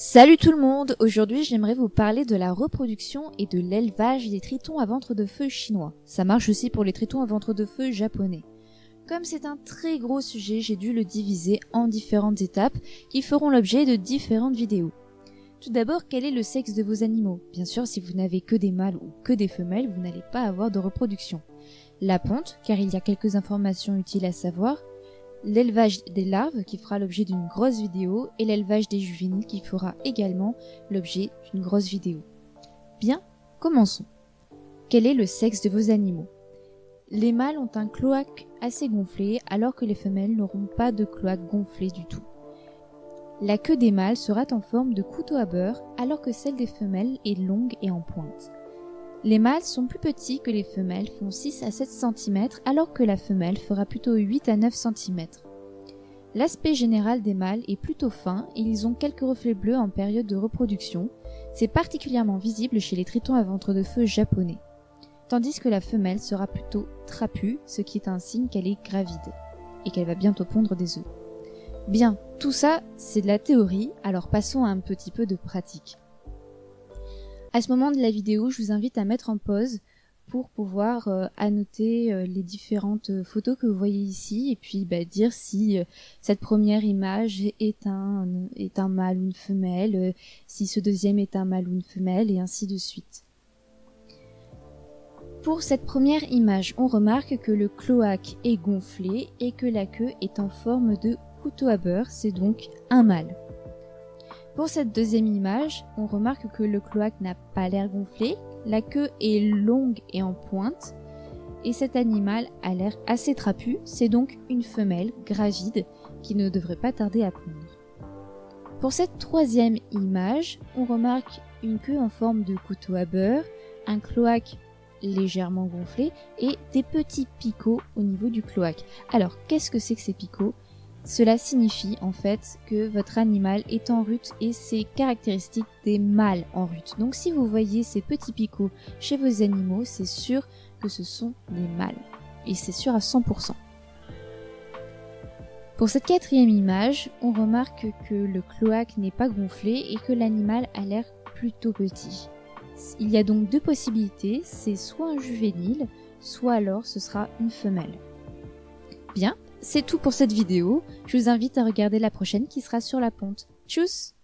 Salut tout le monde! Aujourd'hui j'aimerais vous parler de la reproduction et de l'élevage des tritons à ventre de feu chinois. Ça marche aussi pour les tritons à ventre de feu japonais. Comme c'est un très gros sujet, j'ai dû le diviser en différentes étapes qui feront l'objet de différentes vidéos. Tout d'abord, quel est le sexe de vos animaux? Bien sûr, si vous n'avez que des mâles ou que des femelles, vous n'allez pas avoir de reproduction. La ponte, car il y a quelques informations utiles à savoir. L'élevage des larves qui fera l'objet d'une grosse vidéo et l'élevage des juvéniles qui fera également l'objet d'une grosse vidéo. Bien, commençons. Quel est le sexe de vos animaux? Les mâles ont un cloaque assez gonflé alors que les femelles n'auront pas de cloaque gonflé du tout. La queue des mâles sera en forme de couteau à beurre alors que celle des femelles est longue et en pointe. Les mâles sont plus petits que les femelles, font 6 à 7 cm alors que la femelle fera plutôt 8 à 9 cm. L'aspect général des mâles est plutôt fin et ils ont quelques reflets bleus en période de reproduction. C'est particulièrement visible chez les tritons à ventre de feu japonais. Tandis que la femelle sera plutôt trapue, ce qui est un signe qu'elle est gravide et qu'elle va bientôt pondre des œufs. Bien, tout ça c'est de la théorie, alors passons à un petit peu de pratique. À ce moment de la vidéo, je vous invite à mettre en pause pour pouvoir annoter les différentes photos que vous voyez ici et puis dire si cette première image est un mâle ou une femelle, si ce deuxième est un mâle ou une femelle et ainsi de suite. Pour cette première image, on remarque que le cloaque est gonflé et que la queue est en forme de couteau à beurre, c'est donc un mâle. Pour cette deuxième image, on remarque que le cloaque n'a pas l'air gonflé, la queue est longue et en pointe, et cet animal a l'air assez trapu, c'est donc une femelle gravide qui ne devrait pas tarder à pondre. Pour cette troisième image, on remarque une queue en forme de couteau à beurre, un cloaque légèrement gonflé et des petits picots au niveau du cloaque. Alors, qu'est-ce que c'est que ces picots ? Cela signifie en fait que votre animal est en rut et c'est caractéristique des mâles en rut. Donc si vous voyez ces petits picots chez vos animaux, c'est sûr que ce sont des mâles. Et c'est sûr à 100%. Pour cette quatrième image, on remarque que le cloaque n'est pas gonflé et que l'animal a l'air plutôt petit. Il y a donc deux possibilités, c'est soit un juvénile, soit alors ce sera une femelle. Bien. C'est tout pour cette vidéo, je vous invite à regarder la prochaine qui sera sur la ponte. Tchuss!